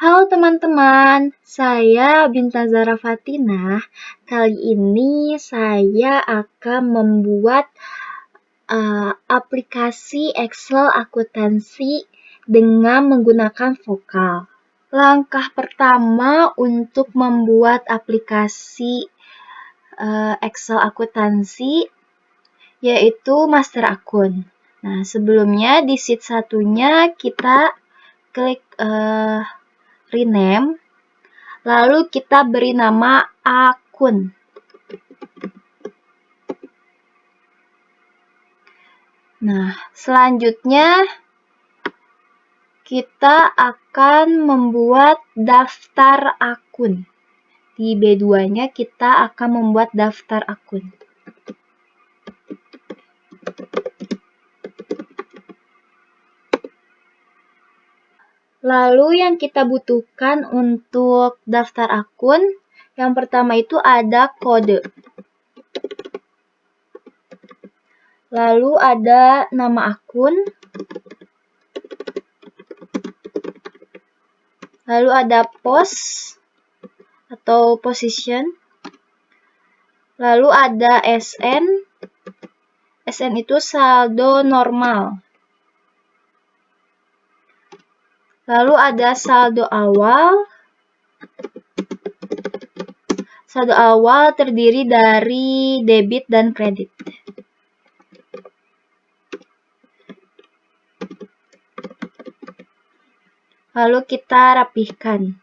Halo teman-teman, saya Bintang Zara Fatinah. Kali ini saya akan membuat aplikasi Excel akuntansi dengan menggunakan vokal. Langkah pertama untuk membuat aplikasi Excel akuntansi yaitu master akun. Nah, sebelumnya di sheet satunya kita klik rename, lalu kita beri nama akun. Nah, selanjutnya kita akan membuat daftar akun. Di B2-nya kita akan membuat daftar akun. Lalu yang kita butuhkan untuk daftar akun, yang pertama itu ada kode. Lalu ada nama akun. Lalu ada pos atau position. Lalu ada SN. SN itu saldo normal. Lalu ada saldo awal. Saldo awal terdiri dari debit dan kredit. Lalu kita rapihkan.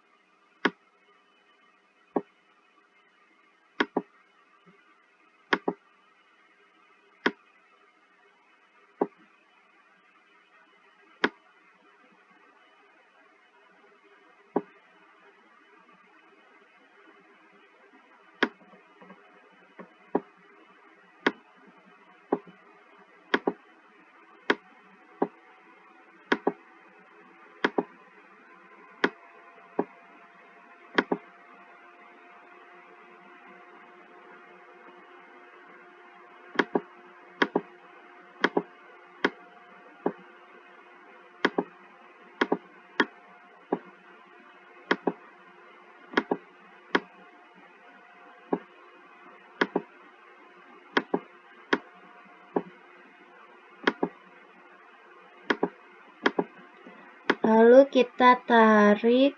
Lalu kita tarik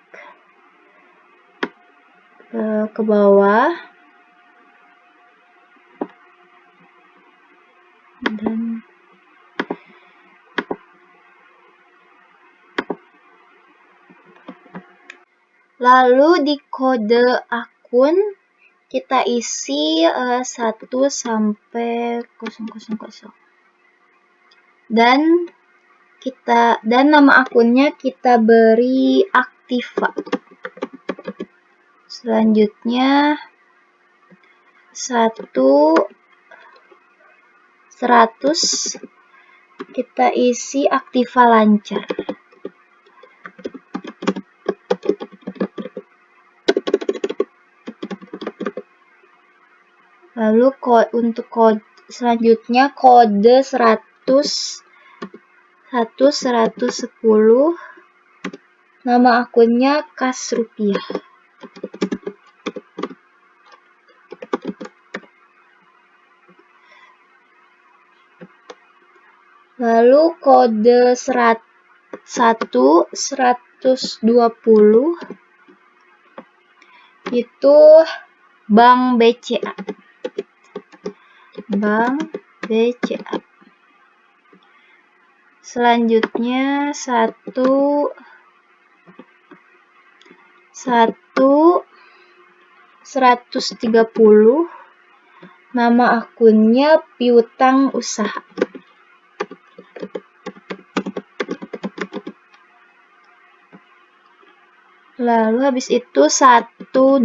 ke bawah. Dan lalu di kode akun kita isi 1 sampai 000. Dan nama akunnya kita beri Aktiva. Selanjutnya 100 kita isi Aktiva lancar. Lalu untuk kode selanjutnya kode 110, nama akunnya kas rupiah. Lalu kode 120 itu Bank BCA. Bank BCA. Selanjutnya 130 nama akunnya piutang usaha. Lalu habis itu 1.200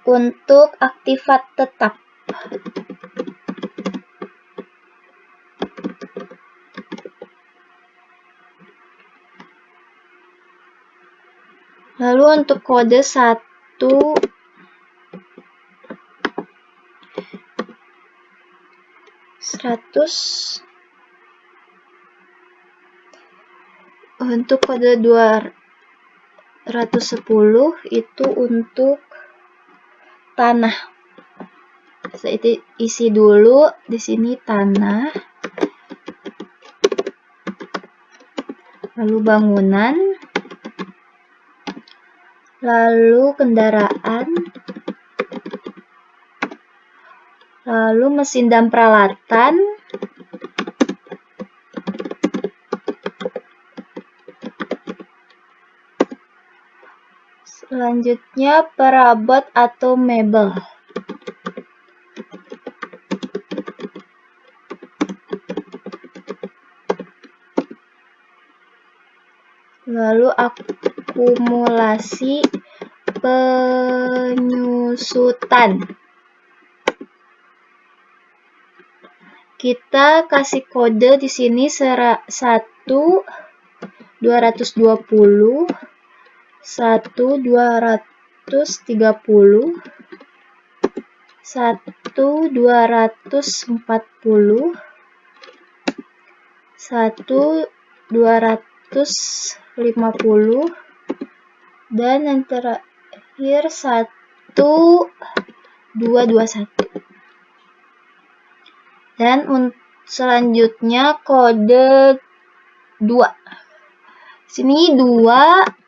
untuk aktifat tetap. Lalu untuk kode 100 100 Untuk kode 210 itu untuk tanah. Saya isi dulu di sini tanah, lalu bangunan, lalu kendaraan, lalu mesin dan peralatan, selanjutnya perabot atau mebel. Lalu akumulasi penyusutan. Kita kasih kode di sini 1 220, 1 230, 1 240, 1 250, dan yang terakhir 1 221. Dan selanjutnya kode 2. Sini 200.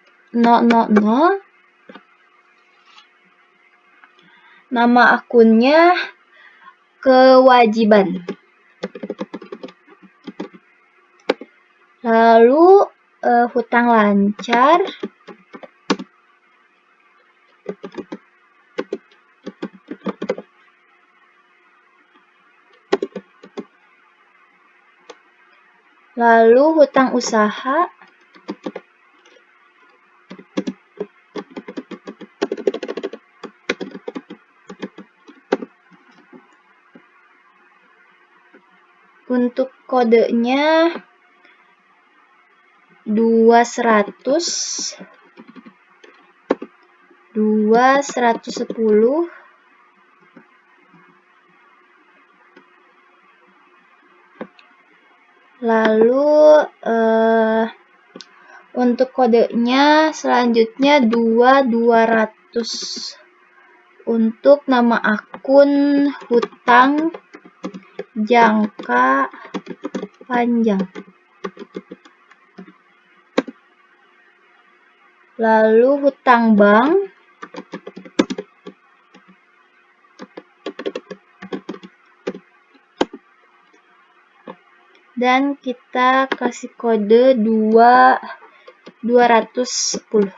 Nama akunnya kewajiban. Lalu hutang lancar. Lalu hutang usaha. Untuk kodenya 200, 210, lalu untuk kodenya selanjutnya 200 untuk nama akun hutang jangka panjang. Lalu hutang bank. Dan kita kasih kode 210.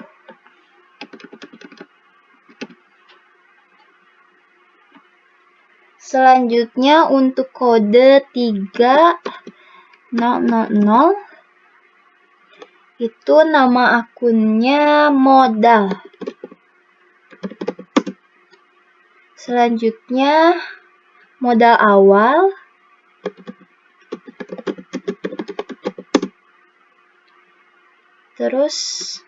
Selanjutnya untuk kode 3000 itu nama akunnya modal. Selanjutnya modal awal, terus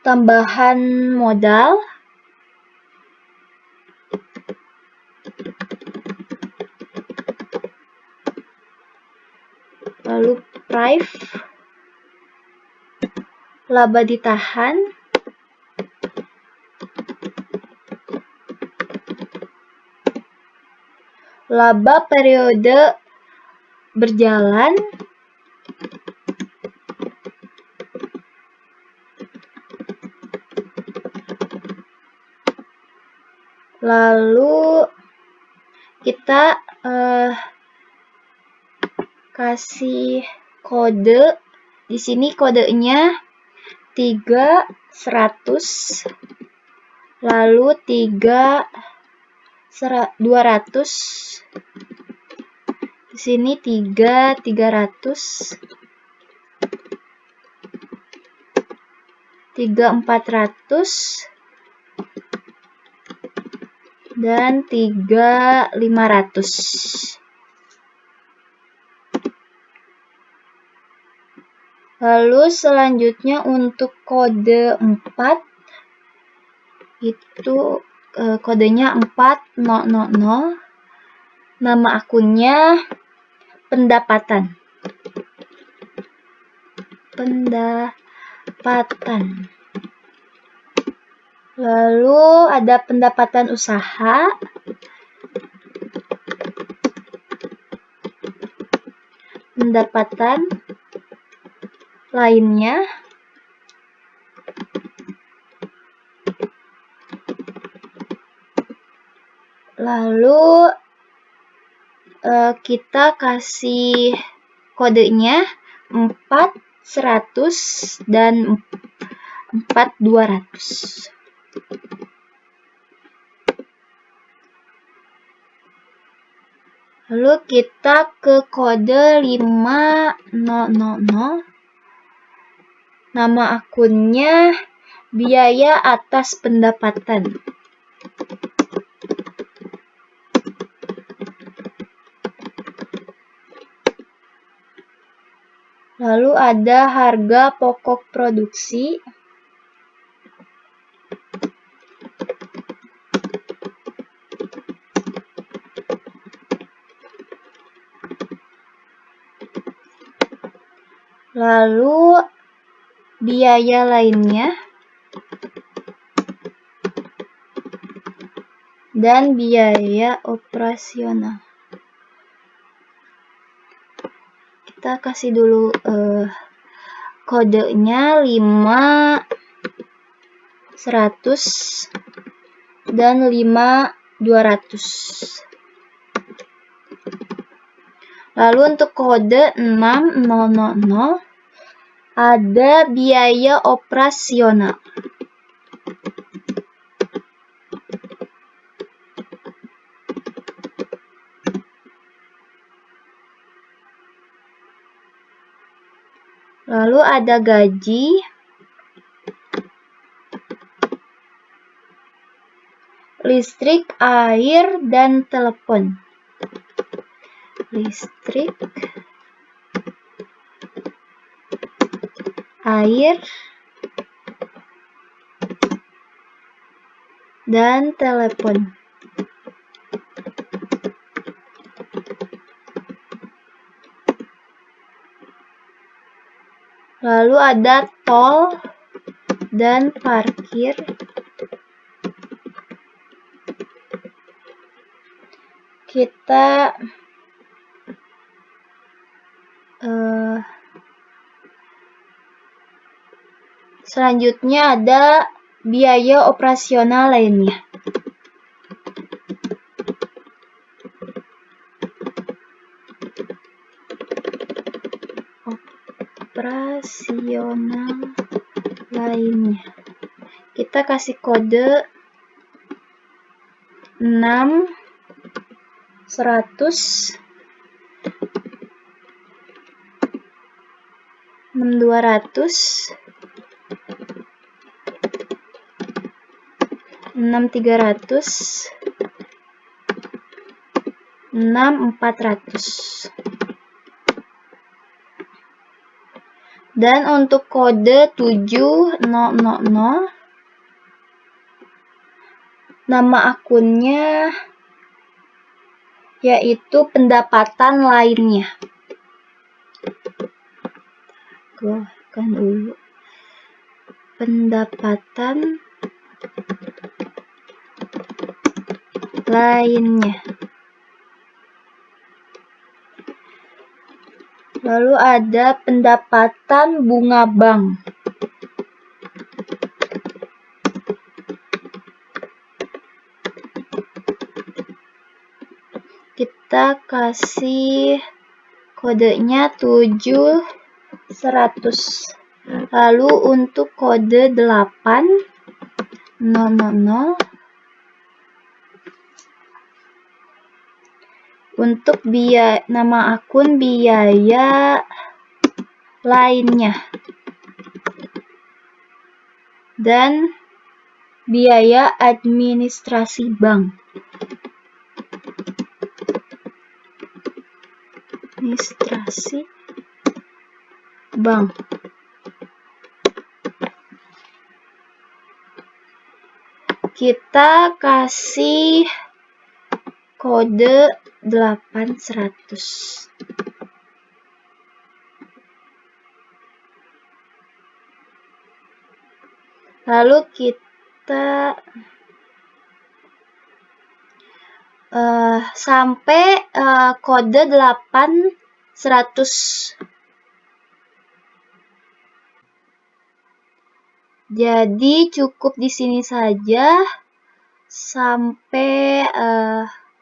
tambahan modal, lalu price, laba ditahan, laba periode berjalan, lalu kita kasih kode di sini, kodenya 300, lalu 200, di sini 300, 400, dan 500. Lalu selanjutnya untuk kode 4 itu kodenya 400, nama akunnya pendapatan. pendapatan. Lalu ada pendapatan usaha, pendapatan lainnya, lalu kita kasih kodenya 4, 100, dan 4, 200. Lalu kita ke kode 5000. Nama akunnya biaya atas pendapatan. Lalu ada harga pokok produksi. Lalu biaya lainnya dan biaya operasional. Kita kasih dulu kodenya 5, 100, dan 5, 200. Lalu untuk kode 6000 ada biaya operasional. Lalu ada gaji, listrik, air, dan telepon. Listrik, air, dan telepon. Lalu ada tol dan parkir. Kita selanjutnya ada biaya operasional lainnya. Operasional lainnya. Kita kasih kode 6, 100, 6, 200, 6, 300, 6, 400. Dan untuk kode 7000, nama akunnya yaitu pendapatan lainnya. Keluarkan dulu. Pendapatan lainnya. Lalu ada pendapatan bunga bank. Kita kasih kodenya 7, 100. Lalu untuk kode 8, 000 untuk nama akun biaya lainnya dan biaya administrasi bank. Administrasi bank. Kita kasih kode 800. Lalu kita sampai kode 8100. Jadi cukup di sini saja sampai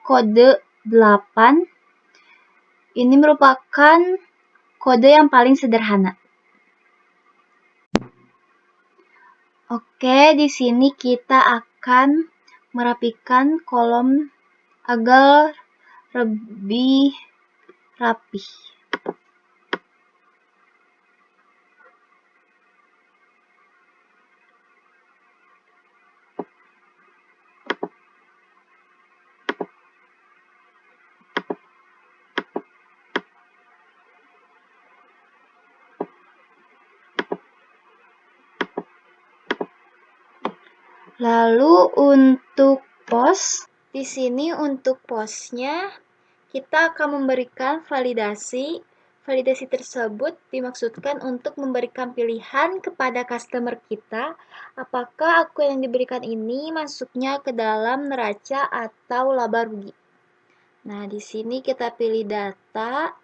kode 8. Ini merupakan kode yang paling sederhana. Oke, di sini kita akan merapikan kolom agar lebih rapi. Lalu untuk pos, di sini untuk posnya kita akan memberikan validasi. Validasi tersebut dimaksudkan untuk memberikan pilihan kepada customer kita apakah akun yang diberikan ini masuknya ke dalam neraca atau laba rugi. Nah, di sini kita pilih data,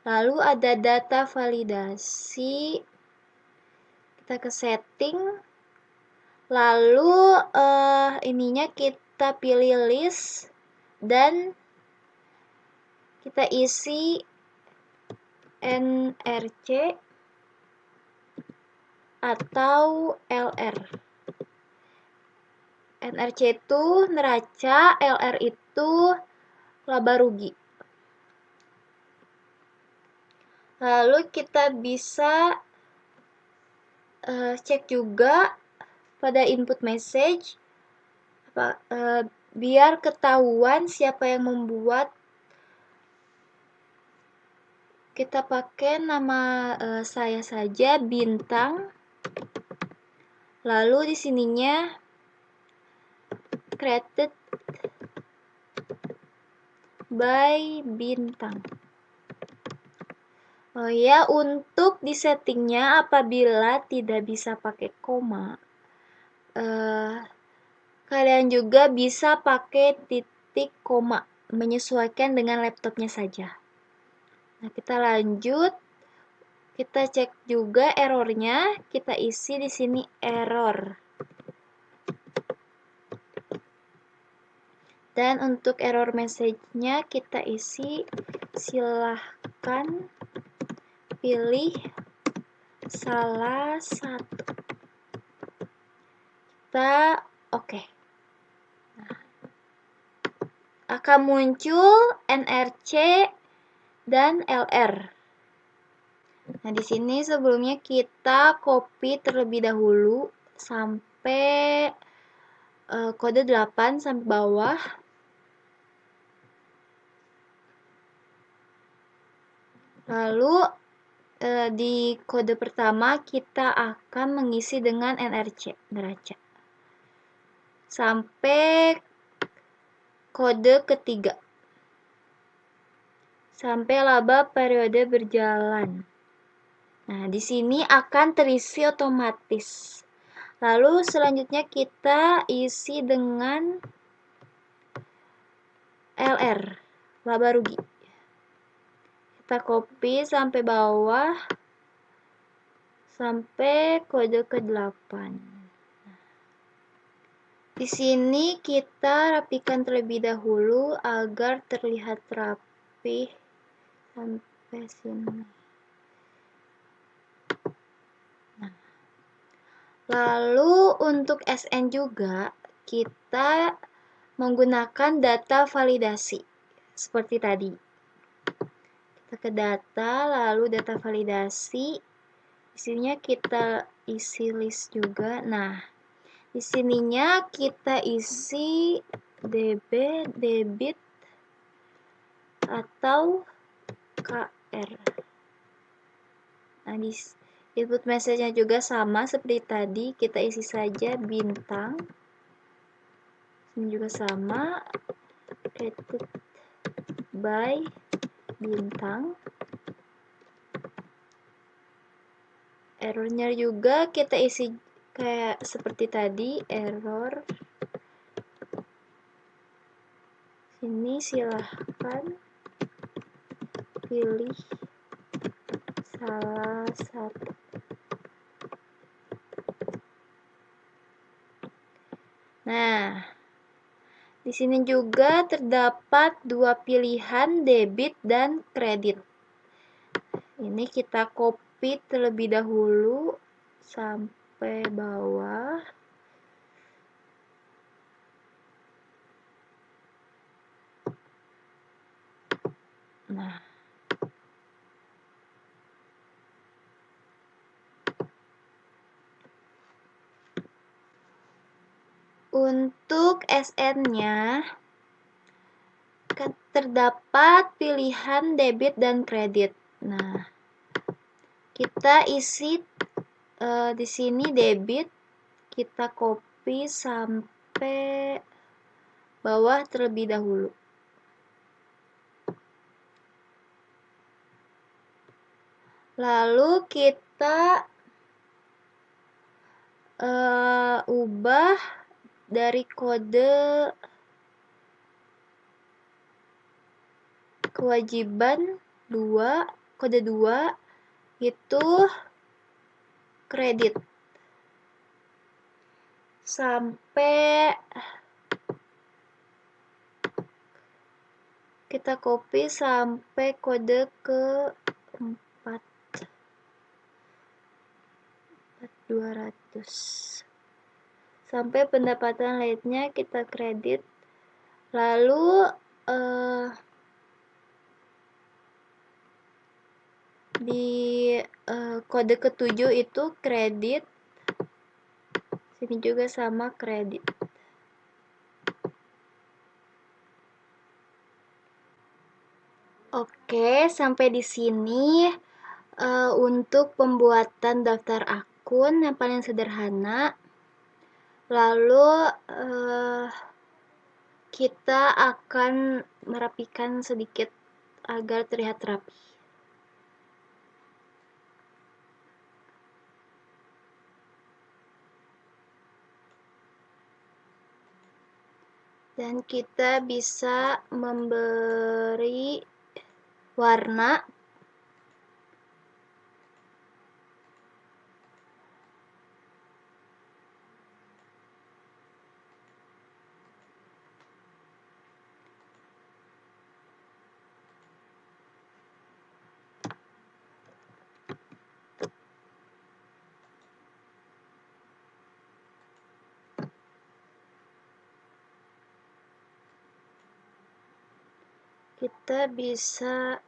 lalu ada data validasi. Kita ke setting. Lalu ininya kita pilih list dan kita isi NRC atau LR. NRC itu neraca, LR itu laba rugi. Lalu kita bisa cek juga pada input message biar ketahuan siapa yang membuat. Kita pakai nama saya saja, Bintang. Lalu di sininya created by Bintang. Oh ya, untuk di settingnya apabila tidak bisa pakai koma, kalian juga bisa pakai titik koma, menyesuaikan dengan laptopnya saja. Nah, kita lanjut. Kita cek juga errornya. Kita isi di sini error. Dan untuk error message-nya kita isi silahkan pilih salah satu. Kita oke. Nah, akan muncul NRC dan LR. Nah, di sini sebelumnya kita copy terlebih dahulu sampai kode 8 sampai bawah. Lalu di kode pertama kita akan mengisi dengan NRC, neraca. Sampai kode ketiga. Sampai laba periode berjalan. Nah, di sini akan terisi otomatis. Lalu selanjutnya kita isi dengan LR, laba rugi. Kita copy sampai bawah sampai kode ke-8. Di sini kita rapikan terlebih dahulu agar terlihat rapi sampai sini. Nah, lalu untuk SN juga kita menggunakan data validasi seperti tadi. Kita ke data, lalu data validasi. Isinya kita isi list juga. Nah, di sininya kita isi DB, debit, atau KR. Nah, di input message-nya juga sama seperti tadi. Kita isi saja Bintang. Ini juga sama. Created by Bintang. Errornya juga kita isi kayak seperti tadi, error. Sini silahkan pilih salah satu. Nah, di sini juga terdapat dua pilihan debit dan kredit. Ini kita copy terlebih dahulu sampai bawah. Nah, untuk SN-nya terdapat pilihan debit dan kredit. Nah, kita isi di sini debit, kita copy sampai bawah terlebih dahulu. Lalu kita ubah dari kode kewajiban 2, kode 2 itu kredit. Sampai kita copy sampai kode ke 4. 200 sampai pendapatan late-nya kita kredit. Lalu di kode ke-7 itu kredit, sini juga sama kredit. Oke, sampai di sini untuk pembuatan daftar akun yang paling sederhana. Lalu kita akan merapikan sedikit agar terlihat rapi. Dan kita bisa memberi warna. Kita bisa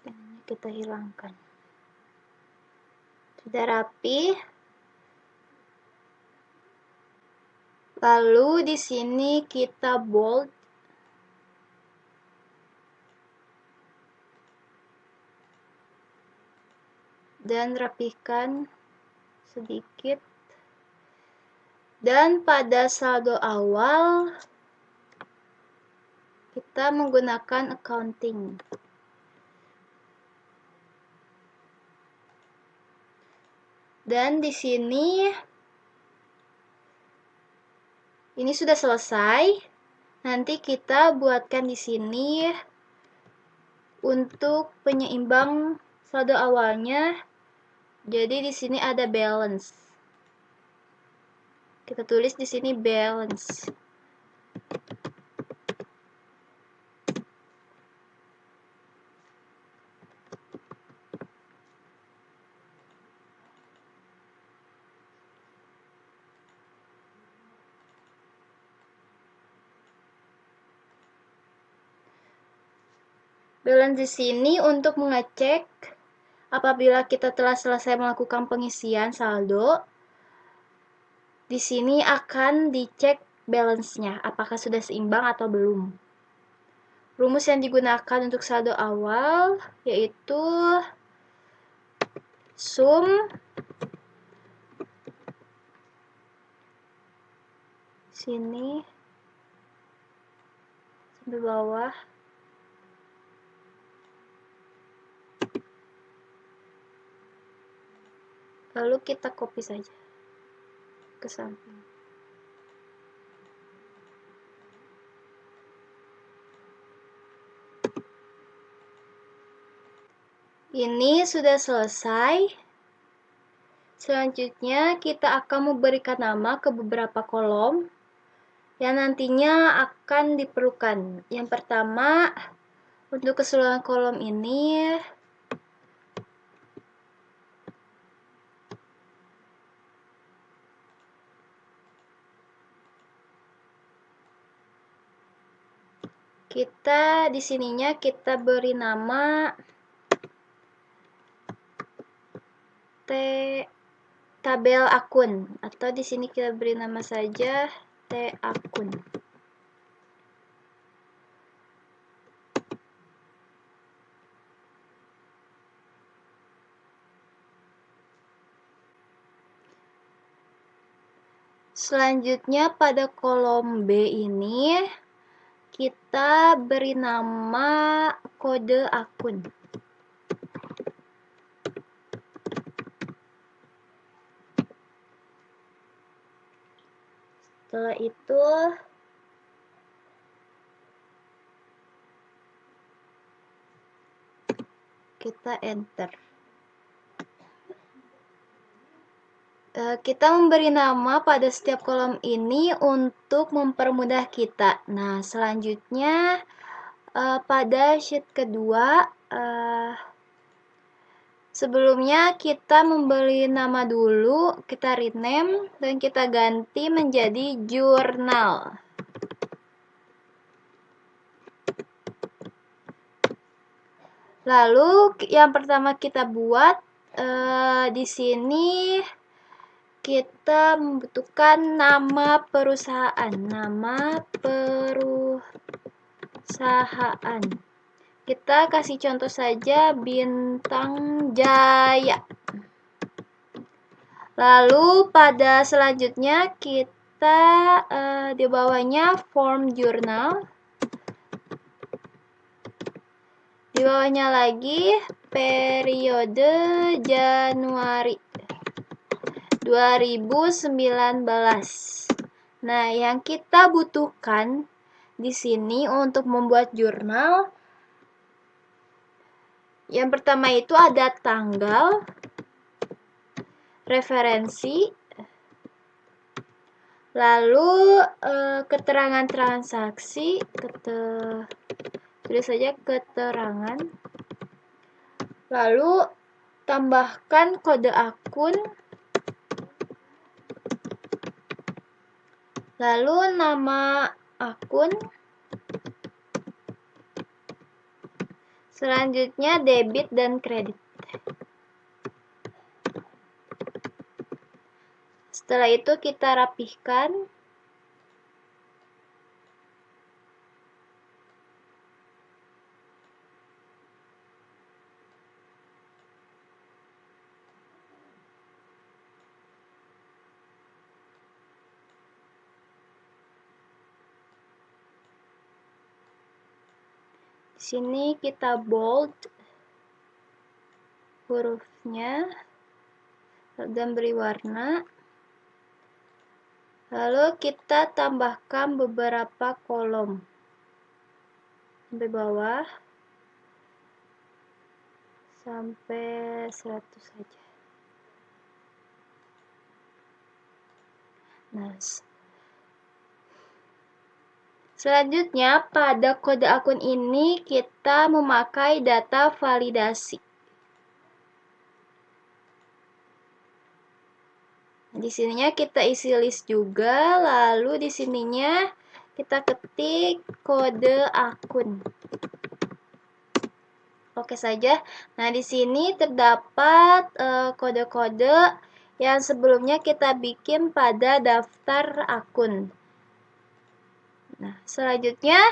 ini kita hilangkan. Sudah rapi. Lalu di sini kita bold. Dan rapihkan sedikit. Dan pada saldo awal kita menggunakan accounting. Dan di sini ini sudah selesai. Nanti kita buatkan di sini untuk penyeimbang saldo awalnya. Jadi di sini ada balance. Kita tulis di sini balance. Balance di sini untuk mengecek apabila kita telah selesai melakukan pengisian saldo. Di sini akan dicek balance-nya, apakah sudah seimbang atau belum. Rumus yang digunakan untuk saldo awal yaitu sum sini sampai bawah Lalu kita copy saja ke samping. Ini sudah selesai. Selanjutnya kita akan memberikan nama ke beberapa kolom yang nantinya akan diperlukan. Yang pertama, untuk keseluruhan kolom ini di sininya kita beri nama tabel akun, atau di sini kita beri nama saja T akun. Selanjutnya pada kolom B ini kita beri nama kode akun. Setelah itu kita enter. Kita memberi nama pada setiap kolom ini untuk mempermudah kita. Nah, selanjutnya pada sheet kedua, sebelumnya kita memberi nama dulu, kita rename dan kita ganti menjadi jurnal. Lalu yang pertama kita buat di sini kita membutuhkan nama perusahaan. Kita kasih contoh saja Bintang Jaya. Lalu pada selanjutnya kita di bawahnya form jurnal. Di bawahnya lagi periode Januari 2019. Nah, yang kita butuhkan di sini untuk membuat jurnal, yang pertama itu ada tanggal, referensi, lalu keterangan transaksi, tulis saja keterangan, lalu tambahkan kode akun, lalu nama akun, selanjutnya debit dan kredit. Setelah itu kita rapihkan. Di sini kita bold hurufnya dan beri warna. Lalu kita tambahkan beberapa kolom sampai bawah, sampai 100 saja. Nah, selanjutnya pada kode akun ini kita memakai data validasi. Di sininya kita isi list juga, lalu di sininya kita ketik kode akun. Oke saja. Nah, di sini terdapat kode-kode yang sebelumnya kita bikin pada daftar akun. Nah, selanjutnya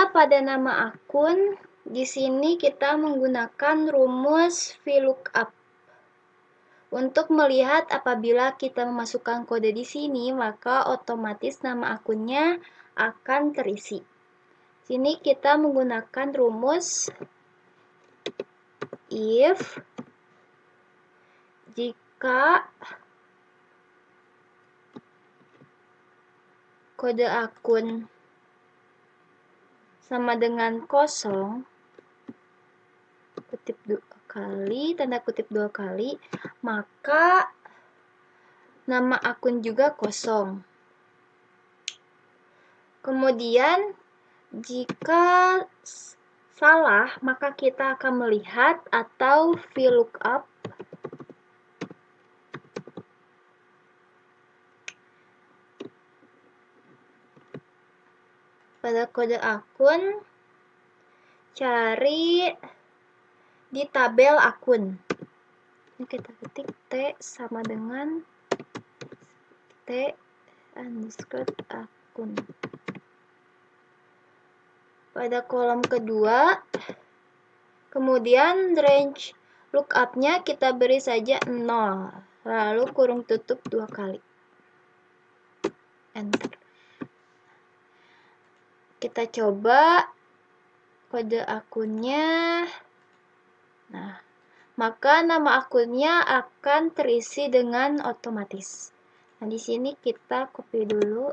pada nama akun, di sini kita menggunakan rumus VLOOKUP. Untuk melihat apabila kita memasukkan kode di sini, maka otomatis nama akunnya akan terisi. Sini kita menggunakan rumus if jika kode akun sama dengan kosong, kutip 2 kali, tanda kutip 2 kali, maka nama akun juga kosong. Kemudian jika salah, maka kita akan melihat atau VLOOKUP pada kode akun, cari di tabel akun. Ini kita ketik T sama dengan T underscore akun. Pada kolom kedua, kemudian range lookup-nya kita beri saja 0, lalu kurung tutup 2 kali. Enter. Kita coba kode akunnya. Nah, maka nama akunnya akan terisi dengan otomatis. Nah, di sini kita copy dulu.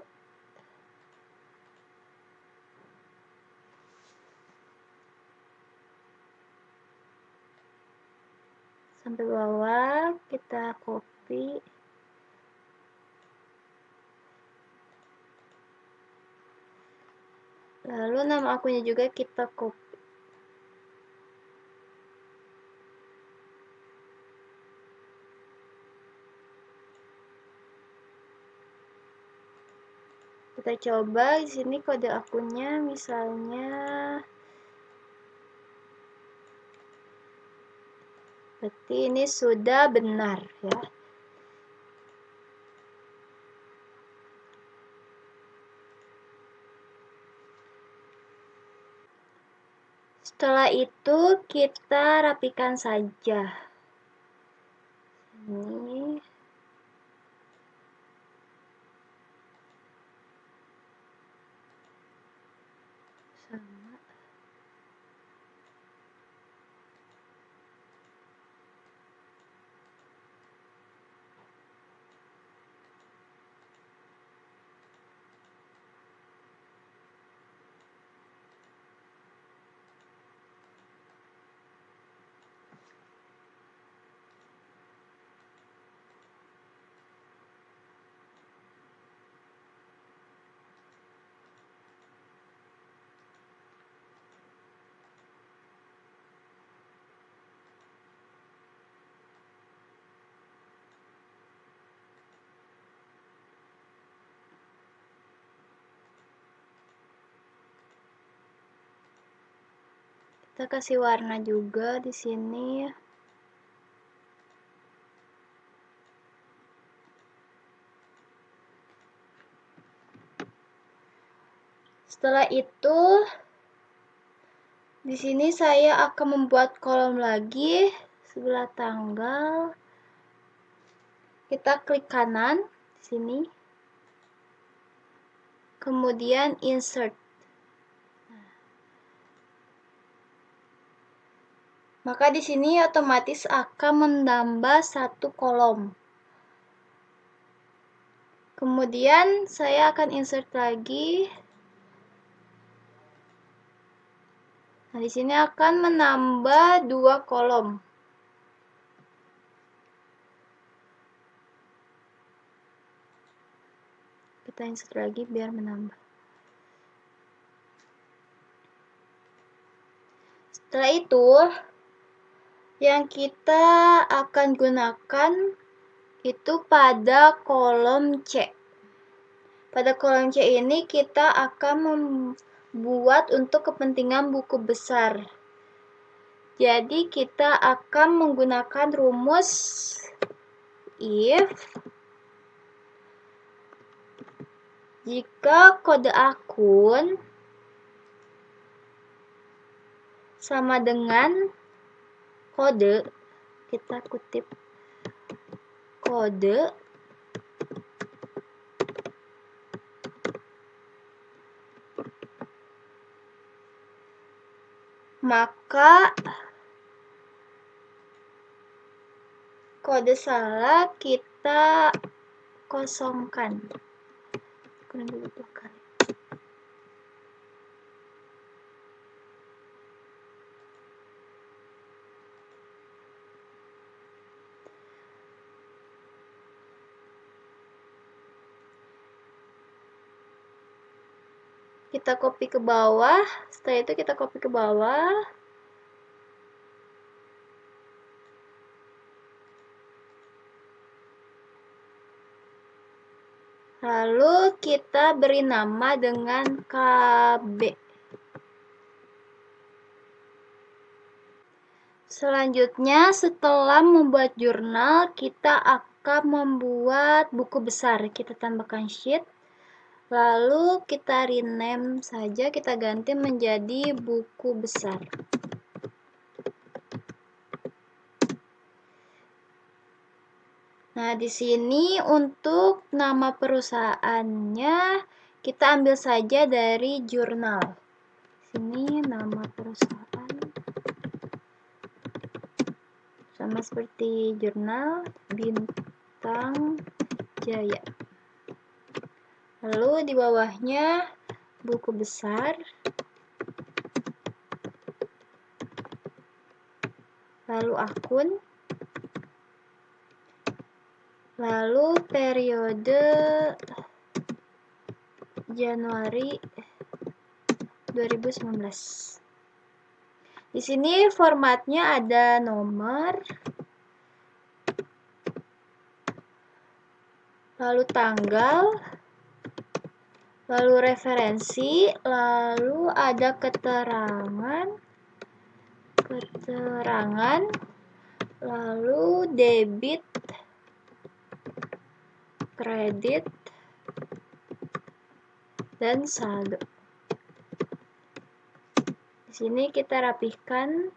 Sampai bawah, kita copy. Lalu nama akunnya juga kita copy. Kita coba di sini kode akunnya misalnya, berarti ini sudah benar ya. Setelah itu kita rapikan saja. Ini sama. Kita kasih warna juga di sini. Setelah itu, di sini saya akan membuat kolom lagi sebelah tanggal. Kita klik kanan di sini. Kemudian insert. Maka di sini otomatis akan menambah 1 kolom. Kemudian saya akan insert lagi. Nah, di sini akan menambah 2 kolom. Kita insert lagi biar menambah. Setelah itu, yang kita akan gunakan itu pada kolom C. Pada kolom C ini kita akan membuat untuk kepentingan buku besar. Jadi kita akan menggunakan rumus if jika kode akun sama dengan kode, kita kutip kode, maka kode salah kita kosongkan. Kita copy ke bawah, setelah itu kita copy ke bawah. Lalu kita beri nama dengan KB. Selanjutnya, setelah membuat jurnal, kita akan membuat buku besar. Kita tambahkan sheet. Lalu kita rename saja, kita ganti menjadi buku besar. Nah, di sini untuk nama perusahaannya kita ambil saja dari jurnal. Sini nama perusahaan sama seperti jurnal Bintang Jaya. Lalu di bawahnya buku besar. Lalu akun. Lalu periode Januari 2019. Di sini formatnya ada nomor, lalu tanggal, lalu referensi, lalu ada keterangan, lalu debit, kredit, dan saldo. Di sini kita rapihkan.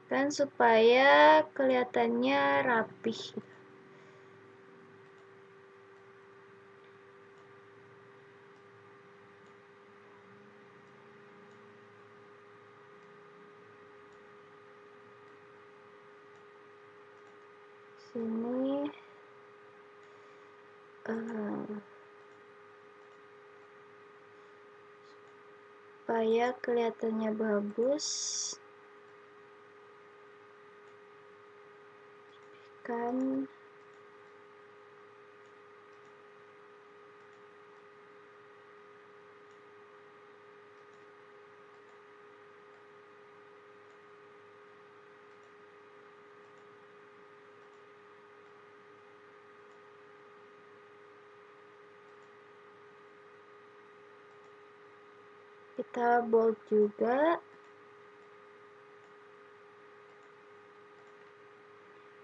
Kan supaya kelihatannya rapih. Sini supaya kelihatannya bagus. Kan kita bold juga.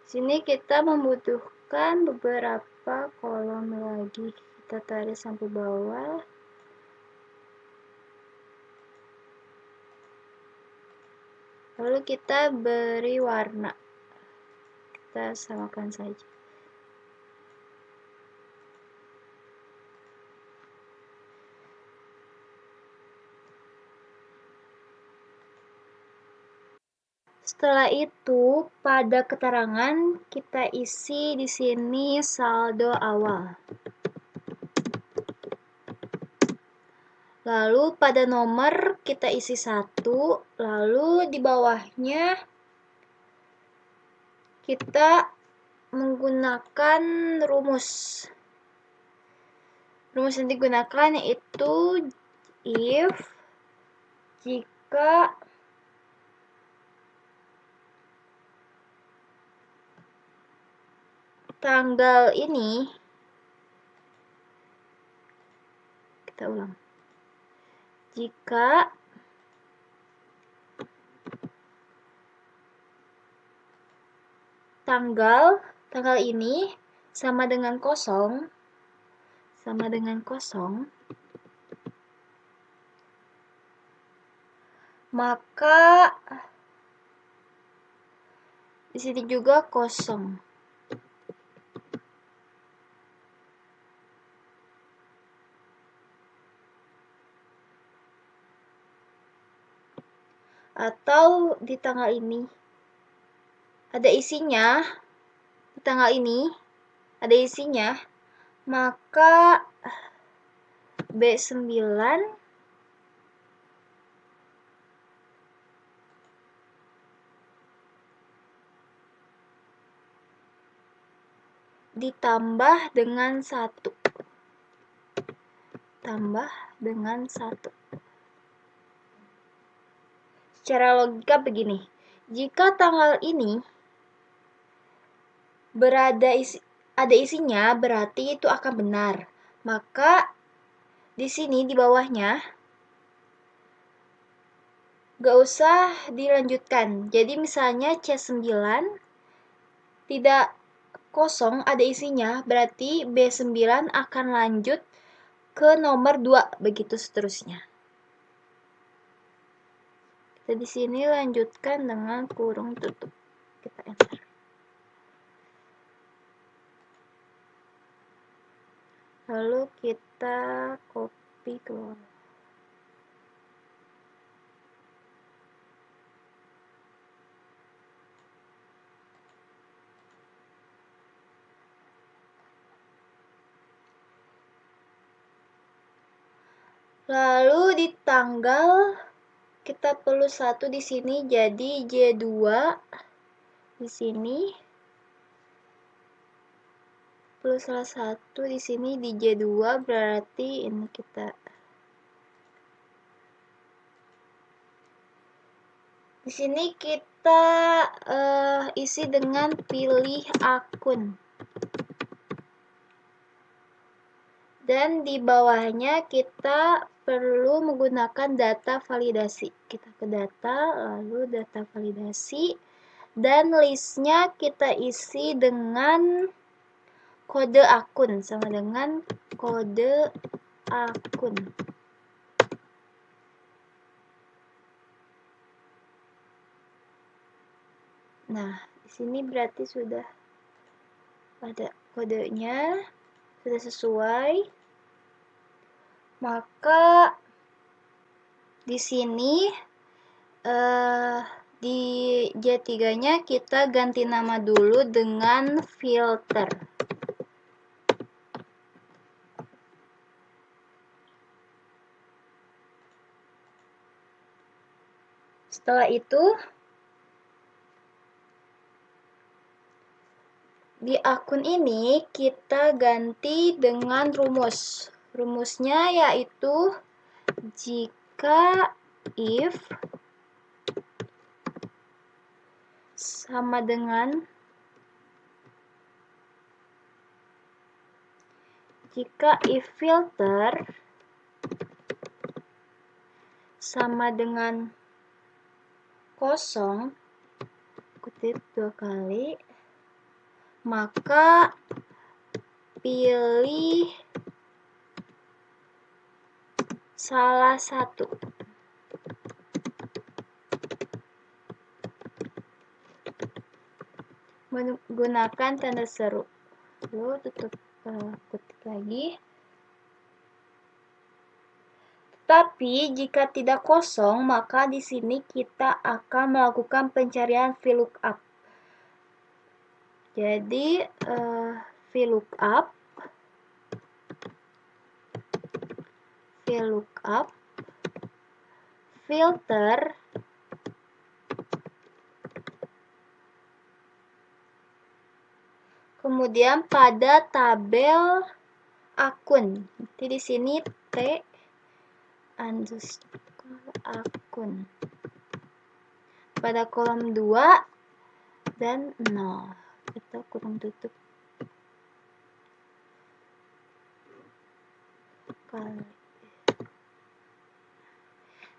Sini kita membutuhkan beberapa kolom lagi. Kita tarik sampai bawah. Lalu kita beri warna. Kita samakan saja. Setelah itu, pada keterangan kita isi di sini saldo awal. Lalu pada nomor kita isi 1, lalu di bawahnya kita menggunakan rumus. Rumus yang digunakan yaitu if jika tanggal ini, kita ulang, jika tanggal ini sama dengan kosong, maka di sini juga kosong. atau di tanggal ini ada isinya, di tanggal ini ada isinya, maka B9 ditambah dengan 1. Tambah dengan 1. Secara logika begini, jika tanggal ini ada isinya, berarti itu akan benar. Maka di sini di bawahnya gak usah dilanjutkan. Jadi misalnya C9 tidak kosong, ada isinya, berarti B9 akan lanjut ke nomor 2, begitu seterusnya. Kita di sini lanjutkan dengan kurung tutup. Kita enter. Lalu kita copy keluar. Lalu di tanggal kita perlu 1 di sini, jadi J2 di sini perlu salah satu di sini di J2, berarti ini kita di sini kita isi dengan pilih akun. Dan di bawahnya kita perlu menggunakan data validasi. Kita ke data, lalu data validasi, dan listnya kita isi dengan kode akun, sama dengan kode akun. Nah, di sini berarti sudah ada kodenya, sudah sesuai. Maka di sini di J3-nya kita ganti nama dulu dengan filter. Setelah itu di akun ini kita ganti dengan rumus. Rumusnya yaitu jika if sama dengan if filter sama dengan kosong, kutip 2 kali, maka pilih salah satu. Menggunakan tanda seru. Lalu tutup ketik lagi. Tapi jika tidak kosong, maka di sini kita akan melakukan pencarian VLOOKUP. Jadi VLOOKUP filter kemudian pada tabel akun. Jadi di sini T underscore akun. Pada kolom 2 dan 0. Kita kurung tutup kali.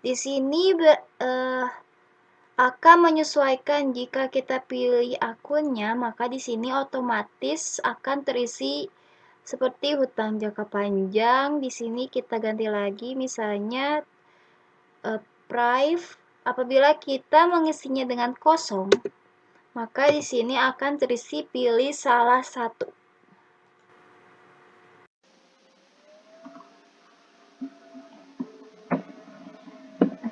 Di sini akan menyesuaikan jika kita pilih akunnya, maka di sini otomatis akan terisi seperti hutang jangka panjang. Di sini kita ganti lagi, misalnya prive. Apabila kita mengisinya dengan kosong, maka di sini akan terisi pilih salah satu.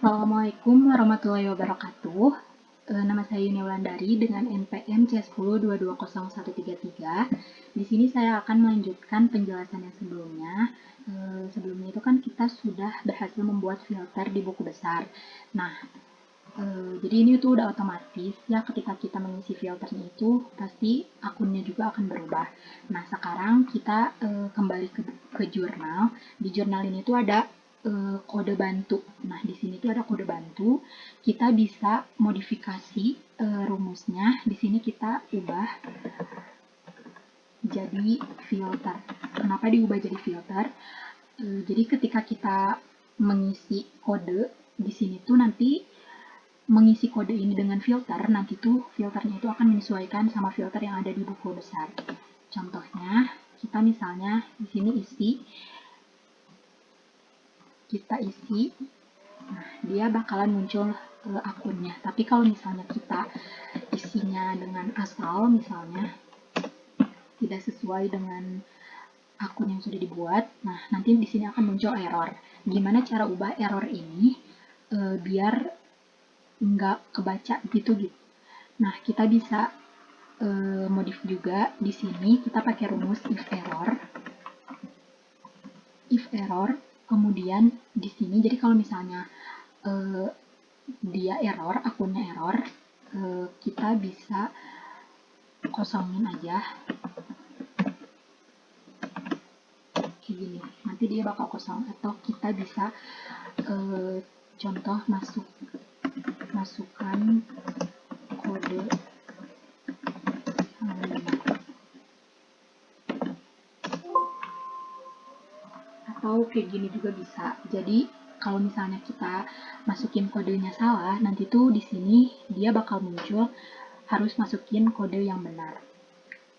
Assalamualaikum warahmatullahi wabarakatuh. Nama saya Yuni Wulandari dengan NPM C10220133. Di sini saya akan melanjutkan penjelasan yang sebelumnya. Sebelumnya itu kan kita sudah berhasil membuat filter di buku besar. Nah, jadi ini tuh udah otomatis ya, ketika kita mengisi filternya itu pasti akunnya juga akan berubah. Nah, sekarang kita kembali ke jurnal. Di jurnal ini tuh ada kode bantu. Nah, di sini tuh ada kode bantu. Kita bisa modifikasi rumusnya. Di sini kita ubah jadi filter. Kenapa diubah jadi filter? Jadi ketika kita mengisi kode di sini tuh nanti mengisi kode ini dengan filter, nanti tuh filternya itu akan menyesuaikan sama filter yang ada di buku besar. Contohnya, kita misalnya di sini kita isi, nah dia bakalan muncul akunnya. Tapi kalau misalnya kita isinya dengan asal, misalnya tidak sesuai dengan akun yang sudah dibuat, nah nanti di sini akan muncul error. Gimana cara ubah error ini biar nggak kebaca gitu. Nah, kita bisa modif juga di sini. Kita pakai rumus if error, kemudian di sini. Jadi kalau misalnya dia error, akunnya error, kita bisa kosongin aja. Kayak gini. Nanti dia bakal kosong. Atau kita bisa contoh masukkan kode atau kayak gini juga bisa. Jadi kalau misalnya kita masukin kodenya salah, nanti tuh di sini dia bakal muncul harus masukin kode yang benar.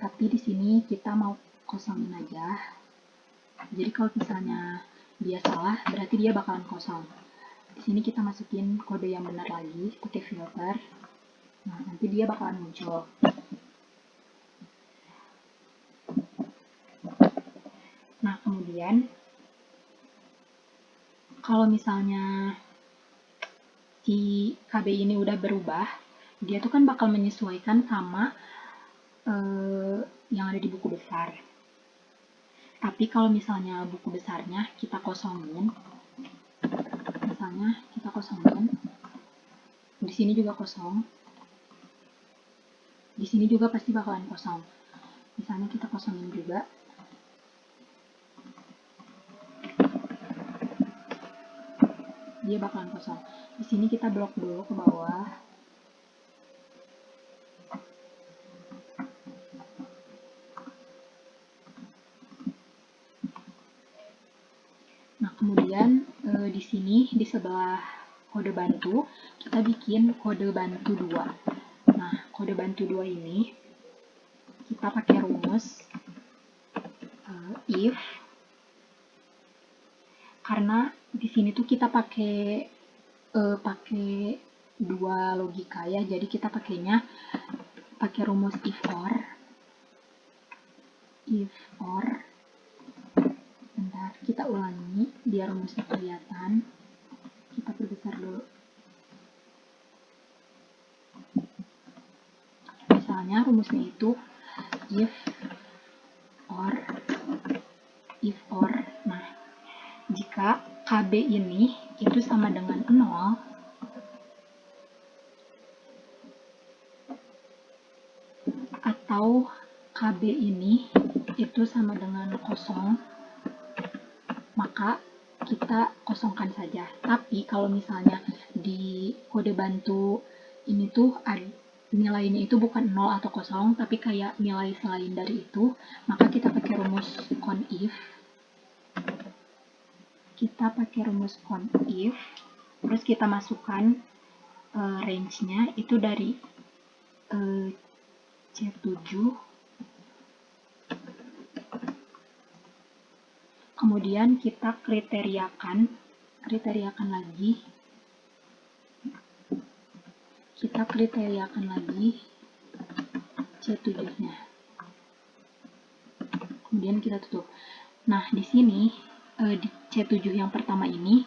Tapi di sini kita mau kosongin aja. Jadi kalau misalnya dia salah, berarti dia bakalan kosong. Di sini kita masukin kode yang benar lagi pakai filter. Nah, nanti dia bakalan muncul. Nah, kemudian kalau misalnya si KB ini udah berubah, dia tuh kan bakal menyesuaikan sama yang ada di buku besar. Tapi kalau misalnya buku besarnya kita kosongin, misalnya kita kosongin, di sini juga kosong, di sini juga pasti bakalan kosong. Misalnya kita kosongin juga, dia bakalan kosong. Di sini kita blok dulu ke bawah. Nah, kemudian di sini di sebelah kode bantu kita bikin kode bantu 2. Nah, kode bantu 2 ini kita pakai rumus if, karena di sini tuh kita pakai dua logika ya, jadi kita pakainya pakai rumus if or. Bentar, kita ulangi biar rumusnya kelihatan. Kita perbesar dulu. Misalnya rumusnya itu if or. Nah, jika KB ini itu sama dengan 0, atau KB ini itu sama dengan 0, maka kita kosongkan saja. Tapi kalau misalnya di kode bantu ini tuh nilainya itu bukan 0 atau 0, tapi kayak nilai selain dari itu, maka kita pakai rumus conif. Terus kita masukkan range-nya itu dari C7, kemudian kita kriteriakan lagi C7-nya. Kemudian kita tutup. Nah, di sini di C7 yang pertama ini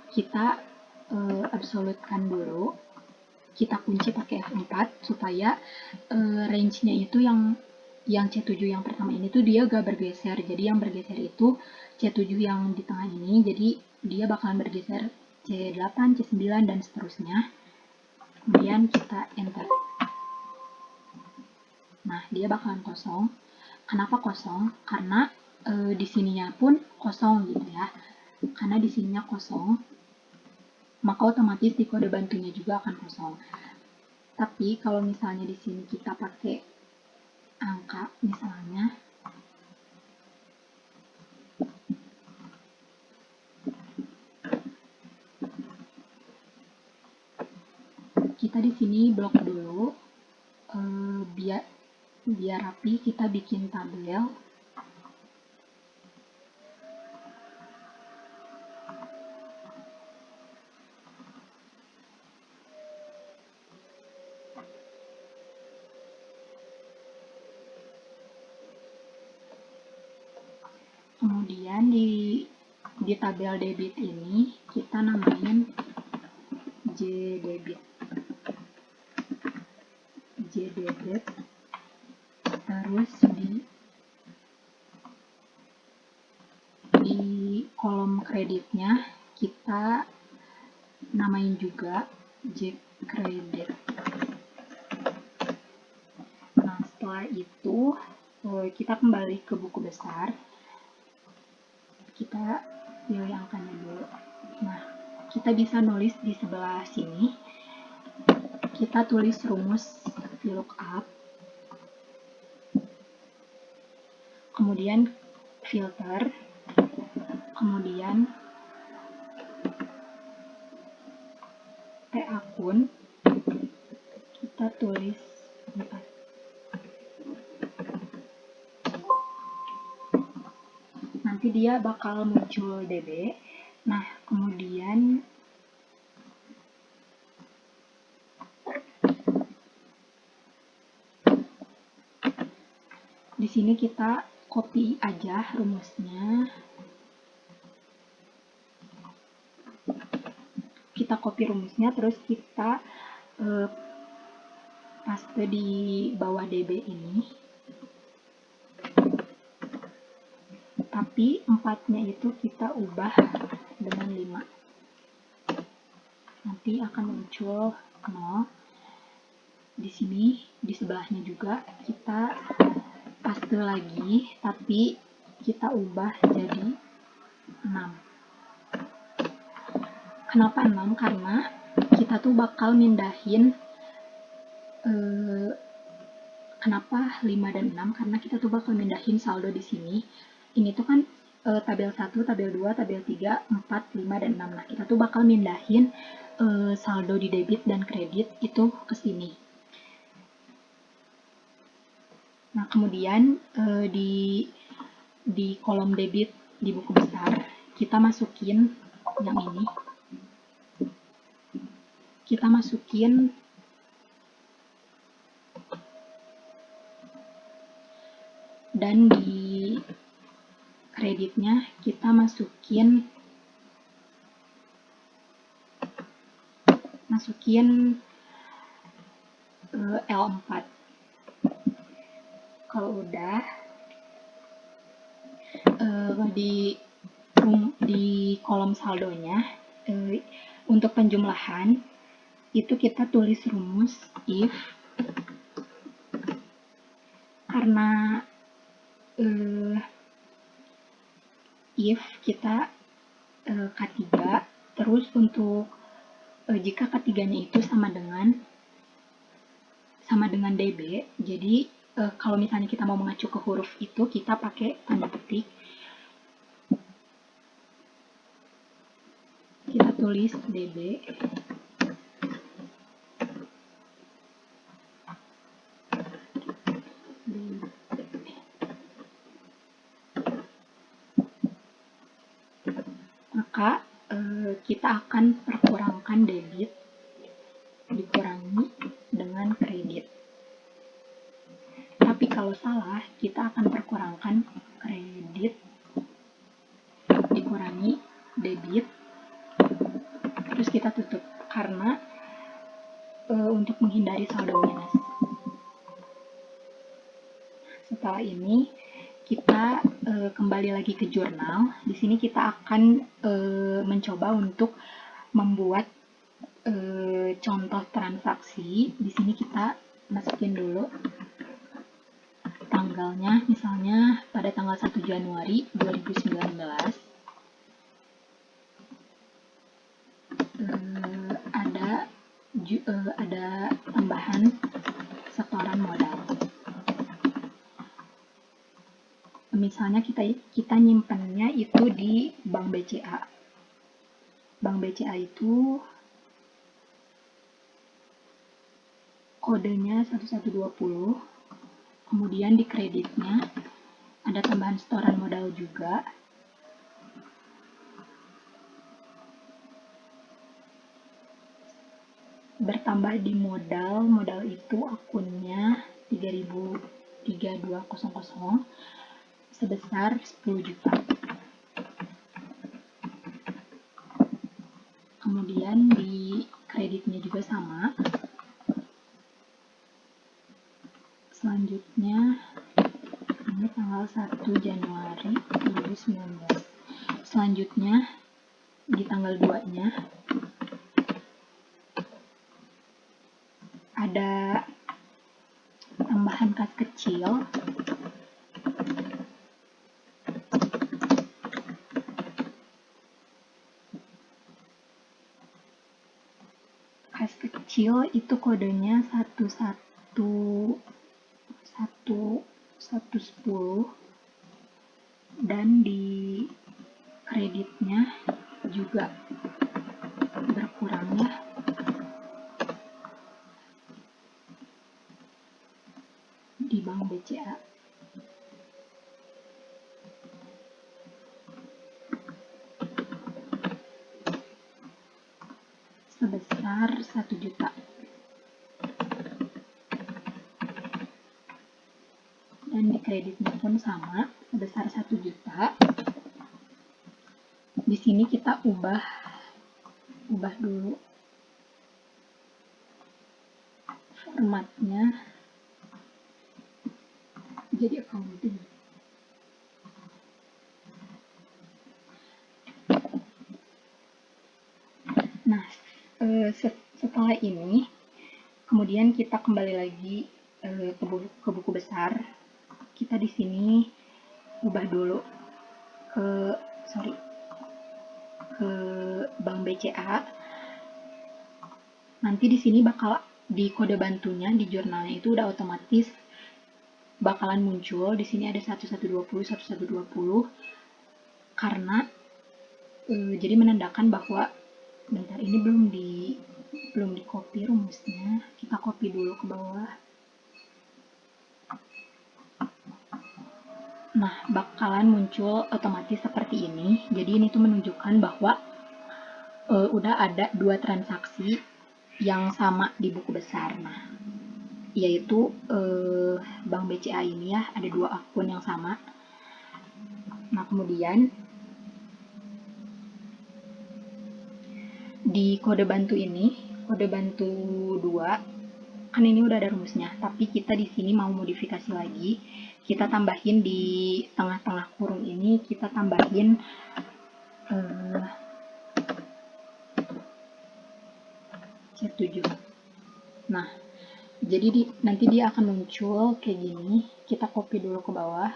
kita absolutkan dulu. Kita kunci pakai F4 supaya range-nya itu yang C7 yang pertama ini tuh dia gak bergeser. Jadi yang bergeser itu C7 yang di tengah ini, jadi dia bakalan bergeser C8, C9, dan seterusnya. Kemudian kita enter. Nah, dia bakalan kosong. Kenapa kosong? Karena di sininya pun kosong gitu ya. Karena di sininya kosong, maka otomatis di kode bantunya juga akan kosong. Tapi kalau misalnya di sini kita pakai angka, misalnya kita di sini blok dulu, biar rapi, kita bikin tabel. Kemudian di tabel debit ini kita namain JDebit. Terus di kolom kreditnya kita namain juga JCredit. Nah, setelah itu kita kembali ke buku besar. Kita pilih angkanya dulu. Nah, kita bisa nulis di sebelah sini. Kita tulis rumus VLOOKUP. Kemudian filter. Kemudian T akun. Kita tulis 4. Nanti dia bakal muncul DB. Nah, kemudian di sini kita copy aja rumusnya. Kita copy rumusnya, terus kita paste di bawah DB ini. Tapi 4-nya itu kita ubah dengan 5. Nanti akan muncul 0. Di sini, di sebelahnya juga kita paste lagi, tapi kita ubah jadi 6. Kenapa 6? Karena kita tuh bakal mindahin kenapa 5 dan 6? Karena kita tuh bakal mindahin saldo di sini. Ini tuh kan tabel 1, tabel 2, tabel 3, 4, 5, dan 6. Nah, kita tuh bakal mindahin saldo di debit dan kredit itu ke sini. Nah, kemudian di kolom debit di buku besar, kita masukin yang ini. Kita masukin dan di kreditnya kita masukin L4. Kalau udah di kolom saldonya untuk penjumlahan itu kita tulis rumus if, karena if kita K3, terus untuk jika K3-nya itu sama dengan DB, jadi kalau misalnya kita mau mengacu ke huruf itu, kita pakai tanda petik. Kita tulis DB. Maka kita akan perkurangkan debit dikurangi dengan kredit. Tapi kalau salah, kita akan perkurangkan kredit dikurangi debit, terus kita tutup. untuk menghindari saldo minus. Setelah ini kita kembali lagi ke jurnal. Di sini kita akan mencoba untuk membuat contoh transaksi. Di sini kita masukin dulu tanggalnya, misalnya pada tanggal 1 Januari 2019 ada tambahan setoran modal. Misalnya kita nyimpannya itu di Bank BCA. Bank BCA itu kodenya 1120, kemudian di kreditnya ada tambahan setoran modal juga. Bertambah di modal itu akunnya 3200 sebesar 10 juta. Kemudian di kreditnya juga sama. Selanjutnya ini tanggal 1 Januari 2019. Selanjutnya di tanggal 2-nya ada tambahan kas kecil itu kodenya 11110 dan di kreditnya juga berkurang ya. Di Bank BCA. Sebesar 1 juta. Dan di kreditnya pun sama, sebesar 1 juta. Di sini kita ubah dulu formatnya jadi accounting. Nah, setelah ini kemudian kita kembali lagi ke buku besar. Kita di sini ubah dulu ke Bank BCA. Nanti di sini bakal di kode bantunya di jurnalnya itu udah otomatis bakalan muncul. Di sini ada 1120 karena jadi menandakan bahwa bentar, ini belum di copy rumusnya. Kita copy dulu ke bawah. Nah, bakalan muncul otomatis seperti ini. Jadi ini tuh menunjukkan bahwa udah ada 2 transaksi yang sama di buku besar. Nah, yaitu Bank BCA ini ya, ada 2 akun yang sama. Nah, kemudian di kode bantu ini, kode bantu 2, kan ini udah ada rumusnya, tapi kita di sini mau modifikasi lagi. Kita tambahin di tengah-tengah kurung ini, kita tambahin C7. Nah, jadi nanti dia akan muncul kayak gini. Kita copy dulu ke bawah.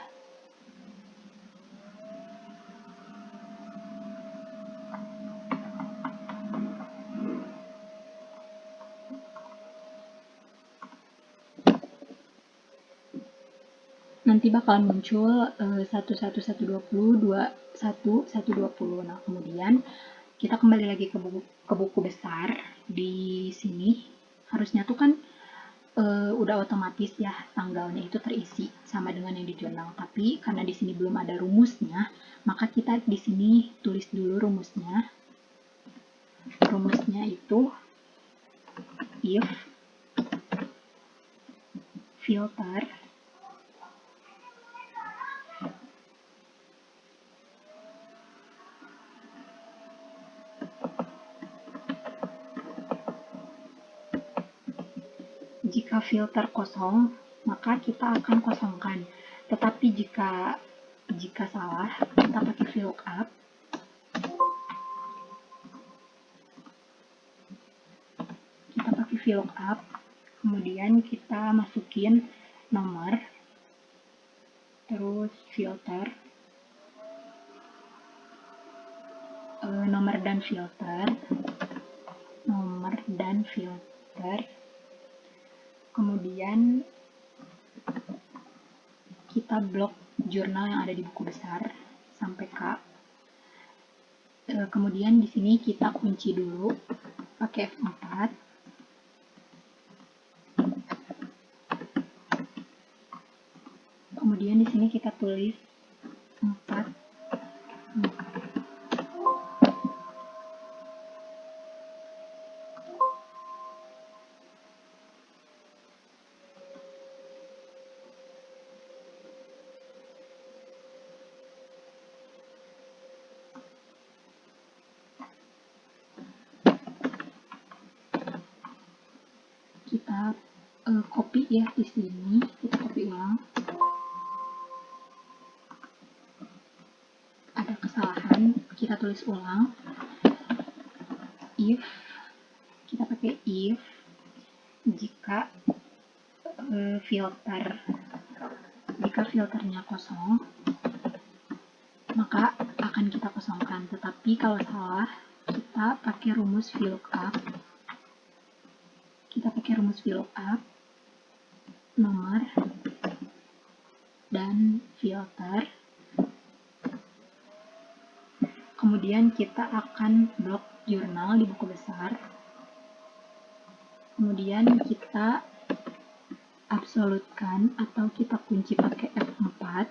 Nanti bakal muncul 11120, 21120. Nah, kemudian kita kembali lagi ke buku besar. Di sini harusnya tuh kan udah otomatis ya tanggalnya itu terisi sama dengan yang di jurnal. Tapi karena di sini belum ada rumusnya, maka kita di sini tulis dulu rumusnya. Rumusnya itu if filter Jika filter kosong, maka kita akan kosongkan. Tetapi jika salah, kita pakai VLOOKUP. Kemudian kita masukin nomor, terus filter, nomor dan filter, kemudian kita blok jurnal yang ada di buku besar sampai K. Kemudian di sini kita kunci dulu pakai F4. Kemudian di sini kita tulis 4. Kita copy ya di sini, kita copy ulang. Ada kesalahan, kita tulis ulang. If, kita pakai if jika filternya kosong, maka akan kita kosongkan. Tetapi kalau salah, kita pakai rumus VLOOKUP. Nomor dan filter. Kemudian kita akan blok jurnal di buku besar. Kemudian kita absolutkan atau kita kunci pakai F4.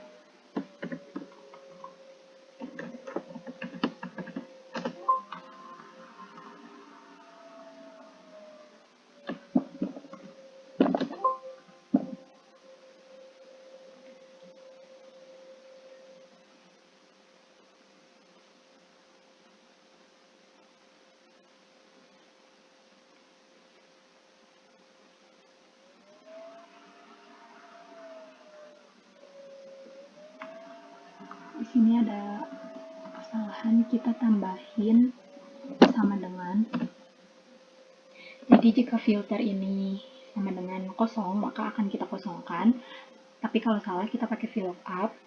Di sini ada kesalahan, kita tambahin sama dengan. Jadi jika filter ini sama dengan kosong, maka akan kita kosongkan. Tapi kalau salah, kita pakai VLOOKUP.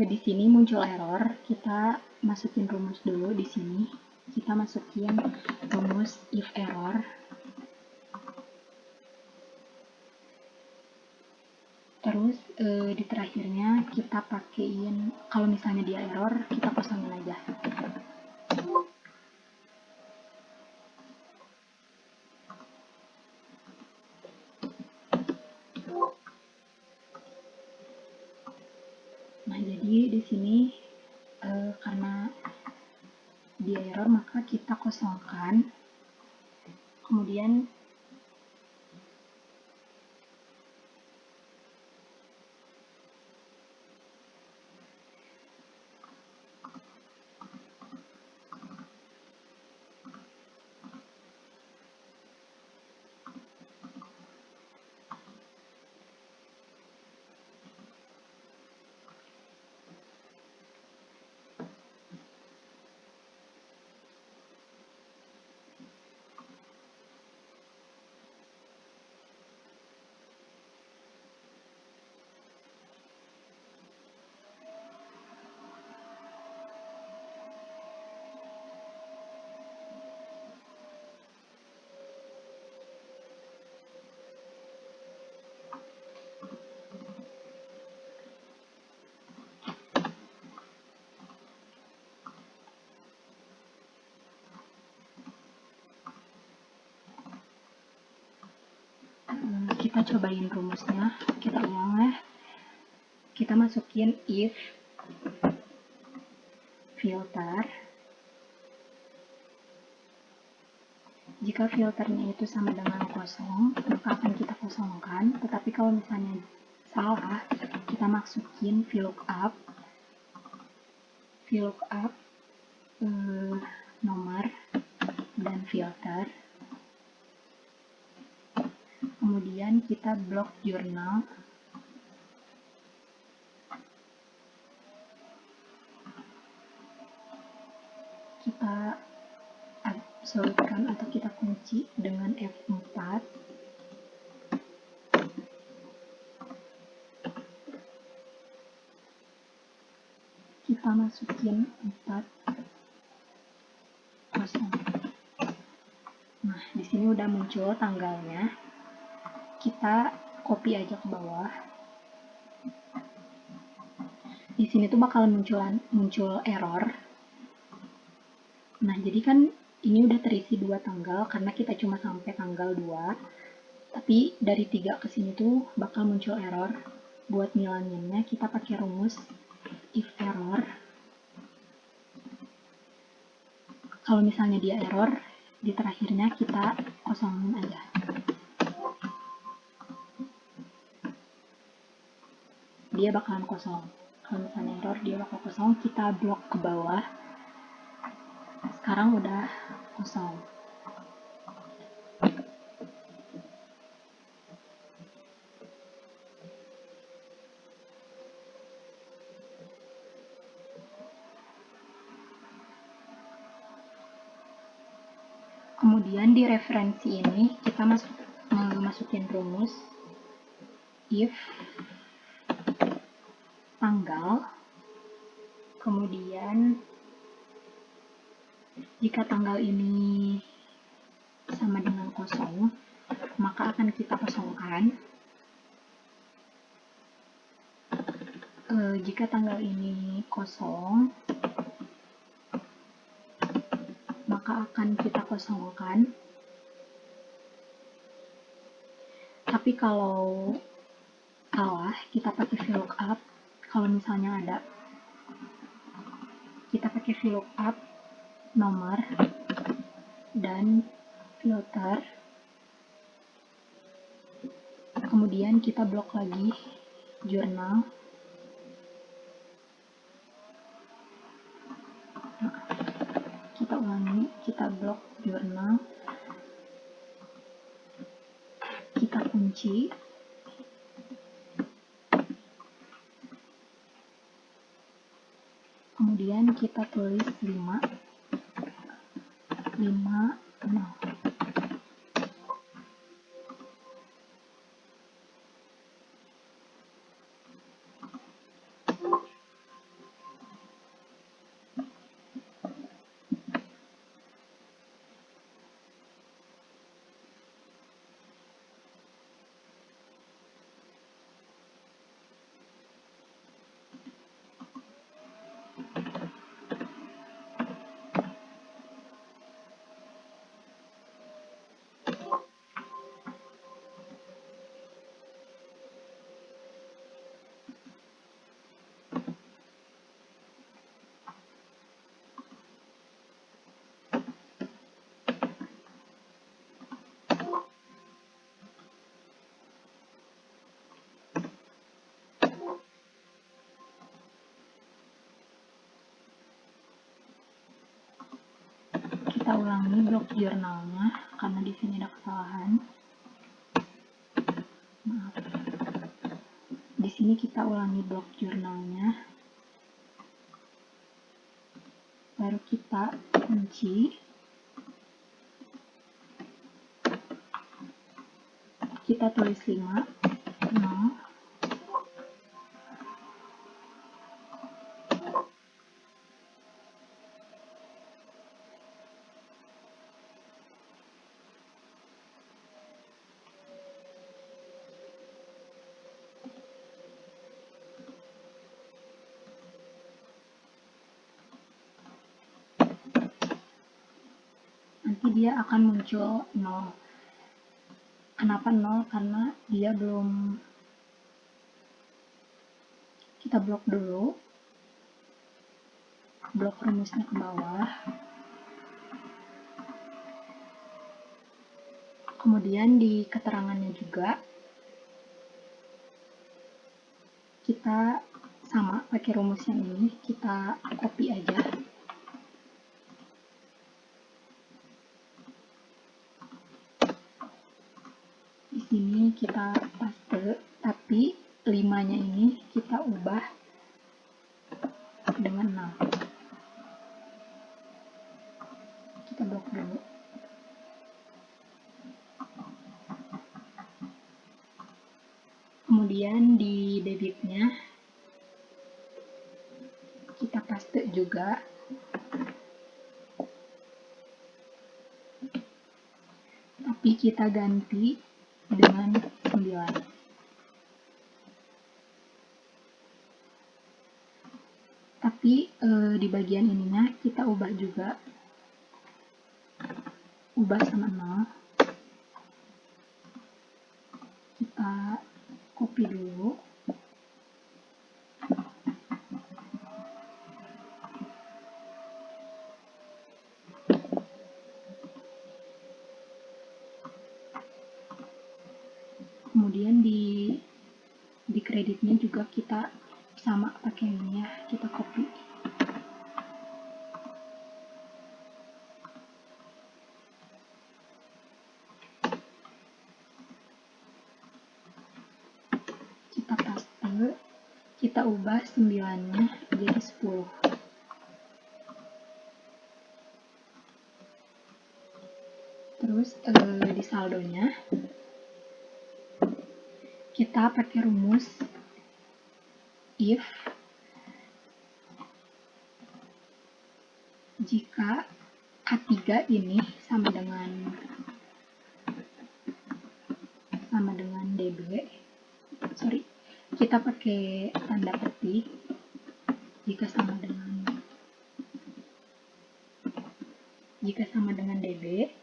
Di sini muncul error, kita masukin rumus dulu di sini. Kita masukin rumus if error. Terus di terakhirnya kita pakein, kalau misalnya dia error, kita kosongin aja. Jadi di sini karena dia error, maka kita kosongkan. Kemudian kita cobain rumusnya, kita ulang ya. Kita masukin if filter. Jika filternya itu sama dengan kosong, maka akan kita kosongkan. Tetapi kalau misalnya salah, kita masukin VLOOKUP nomor dan filter. Kemudian kita blok jurnal. Kita absolutkan atau kita kunci dengan F4. Kita masukin 4 kosong. Nah, di sini udah muncul tanggalnya. Kita copy aja ke bawah. Di sini tuh bakal muncul error. Nah, jadi kan ini udah terisi 2 tanggal karena kita cuma sampai tanggal 2. Tapi dari 3 ke sini tuh bakal muncul error. Buat ngilanginnya kita pakai rumus if error. Kalau misalnya dia error, di terakhirnya kita kosongin aja. Dia bakalan kosong. Kalau misalnya error, dia bakal kosong. Kita blok ke bawah. Sekarang udah kosong. Kemudian di referensi ini kita masukin rumus if tanggal, kemudian jika tanggal ini sama dengan kosong, maka akan kita kosongkan. Jika tanggal ini kosong, maka akan kita kosongkan. Tapi kalau salah, kita pakai VLOOKUP. Kalau misalnya ada, kita pakai VLOOKUP nomor dan filter. Kemudian kita blok lagi jurnal. Kita ulangi, kita blok jurnal, kita kunci, kemudian kita tulis 5, 0. ulangi blok jurnalnya karena di sini ada kesalahan. Maaf. Di sini kita ulangi blok jurnalnya. Baru kita kunci. Kita tulis 5, 0. Nanti dia akan muncul 0. Kenapa 0? Karena dia belum. Kita blok dulu. Blok rumusnya ke bawah. Kemudian di keterangannya juga kita sama pakai rumus yang ini, kita copy aja. Di sini kita paste, tapi 5-nya ini kita ubah dengan 6. Kita blok dulu. Kemudian di debitnya kita paste juga. Tapi kita ganti dengan 9. Tapi di bagian ininya kita ubah juga. Ubah sama 0. Kita copy dulu. Kemudian di kreditnya juga kita sama pakai ini ya, kita copy. Kita paste, kita ubah 9-nya jadi 10. Terus di saldonya kita pakai rumus if jika K3 ini sama dengan DB. Kita pakai tanda petik jika sama dengan DB,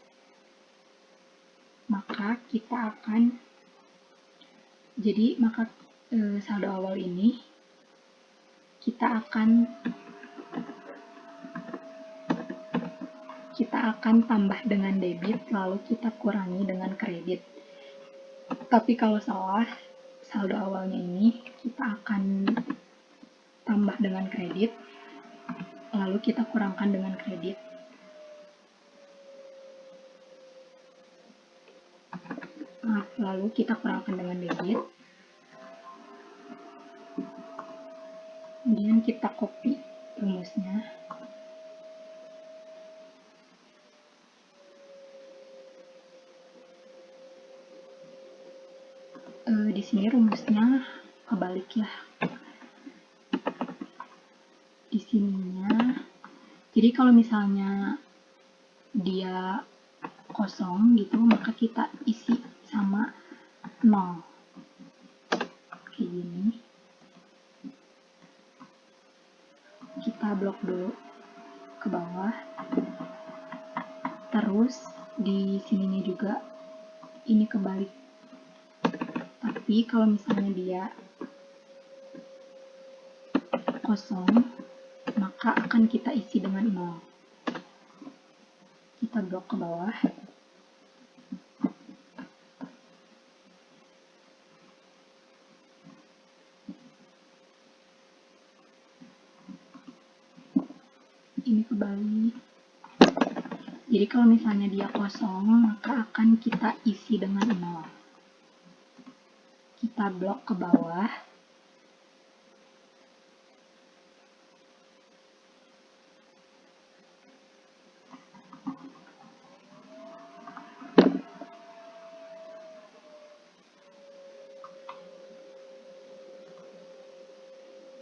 maka kita akan saldo awal ini kita akan tambah dengan debit, lalu kita kurangi dengan kredit. Tapi kalau salah, saldo awalnya ini kita akan tambah dengan kredit, lalu kita kurangkan dengan kredit. Lalu kita kurangkan dengan debit. Kemudian kita copy rumusnya. Di sini rumusnya kebalik ya. Di sininya, jadi kalau misalnya dia kosong gitu, maka kita isi sama 0. Kayak gini. Kita blok dulu ke bawah. Terus di sininya juga ini kebalik. Tapi kalau misalnya dia kosong, maka akan kita isi dengan 0. Kita blok ke bawah. Ini kebalik. Jadi kalau misalnya dia kosong, maka akan kita isi dengan 0. Kita blok ke bawah.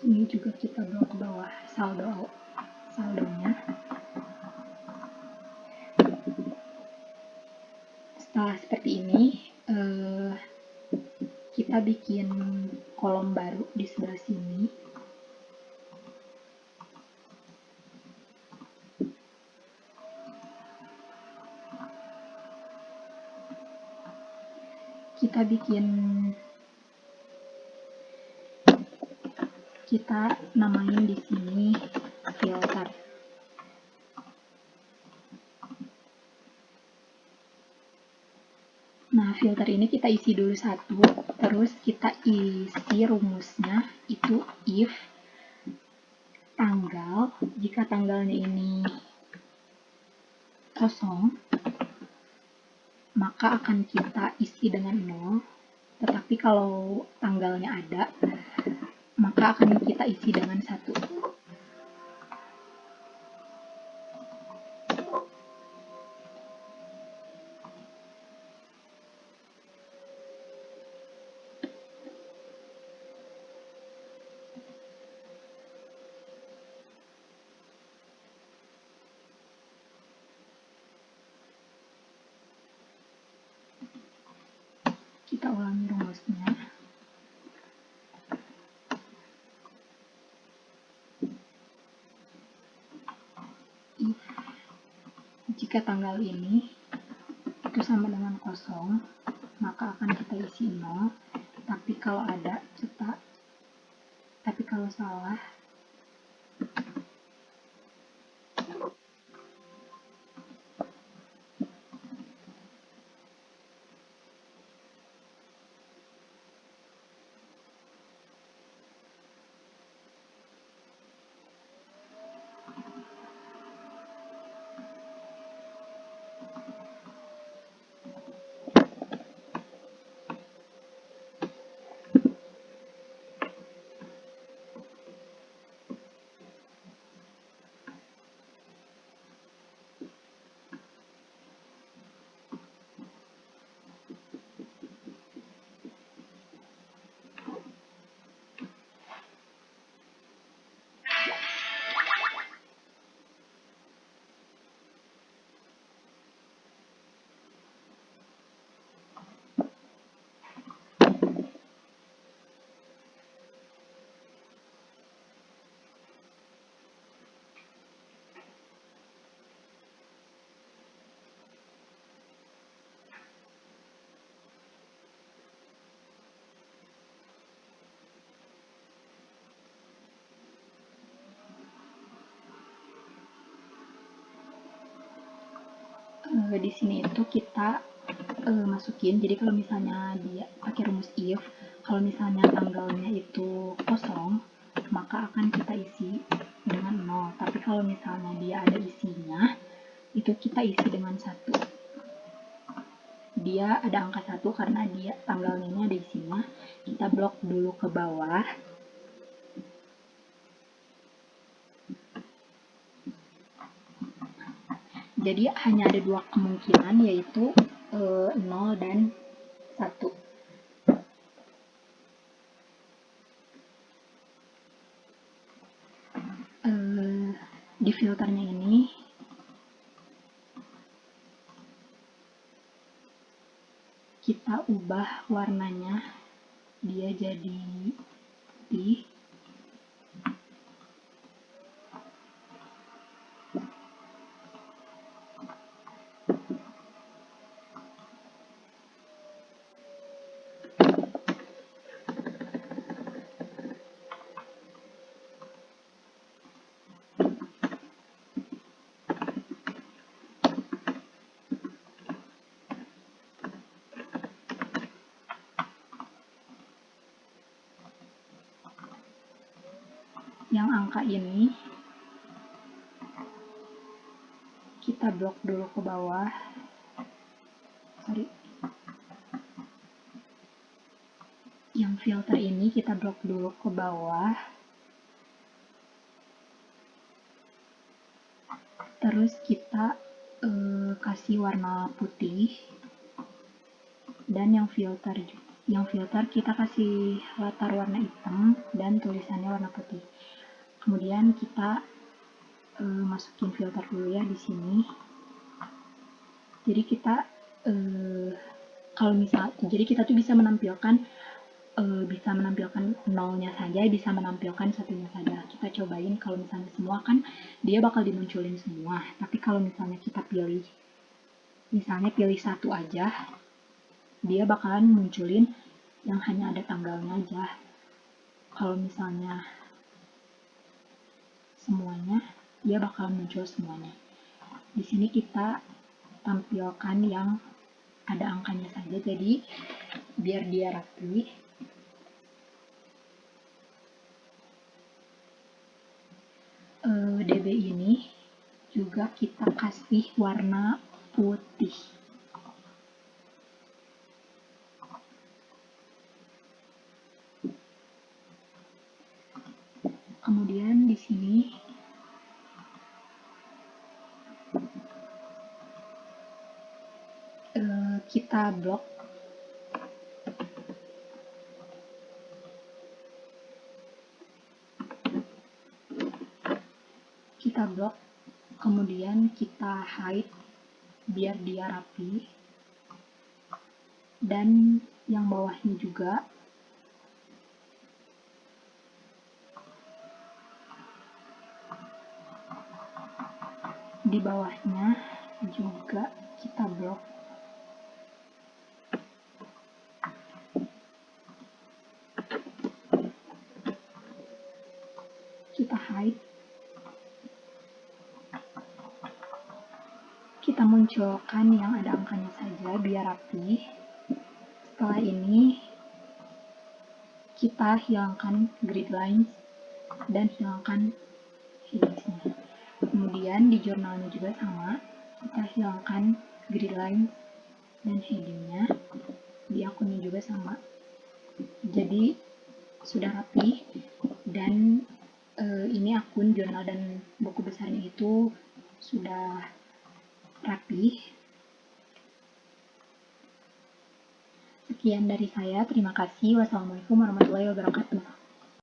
Ini juga kita blok ke bawah saldonya. Setelah seperti ini, kita bikin kolom baru di sebelah sini. Kita namain di sini filter. Nah, filter ini kita isi dulu satu, terus kita isi rumusnya itu if tanggal, jika tanggalnya ini kosong, maka akan kita isi dengan 0, tetapi kalau tanggalnya ada, maka akan kita isi dengan 1. Kita ulangi rumusnya. If jika tanggal ini itu sama dengan kosong, maka akan kita isi 0, tapi kalau ada cetak, tapi kalau salah di sini itu kita masukin. Jadi kalau misalnya dia pakai rumus if, kalau misalnya tanggalnya itu kosong, maka akan kita isi dengan 0. Tapi kalau misalnya dia ada isinya, itu kita isi dengan 1. Dia ada angka 1 karena dia tanggalnya ini ada isinya. Kita blok dulu ke bawah. Jadi hanya ada 2 kemungkinan, yaitu 0 dan 1. Di filternya ini kita ubah warnanya, dia jadi putih. Yang angka ini kita kita blok dulu ke bawah. Yang filter ini kita blok dulu ke bawah. Terus kita kasih warna putih. Dan yang filter kita kasih latar warna hitam dan tulisannya warna putih. Kemudian kita masukin filter dulu ya di sini. Jadi kita jadi kita tuh bisa menampilkan nolnya saja, bisa menampilkan satunya saja. Kita cobain kalau misalnya semua kan dia bakal dimunculin semua. Tapi kalau misalnya kita pilih satu aja, dia bakalan munculin yang hanya ada tanggalnya aja. Kalau misalnya semuanya, dia bakal muncul semuanya. Di sini kita tampilkan yang ada angkanya saja, jadi biar dia rapi. DB ini juga kita kasih warna putih. Kemudian di sini kita blok kemudian kita hide biar dia rapi, dan yang bawahnya juga di bawahnya juga kita blok. Kita hide, kita munculkan yang ada angkanya saja biar rapi. Setelah ini kita hilangkan grid lines dan hilangkan headingsnya. Kemudian di jurnalnya juga sama, kita hilangkan grid lines dan headingnya. Di akunnya juga sama. Jadi sudah rapi, dan ini akun jurnal dan buku besarnya itu sudah rapi. Sekian dari saya, terima kasih. Wassalamualaikum warahmatullahi wabarakatuh.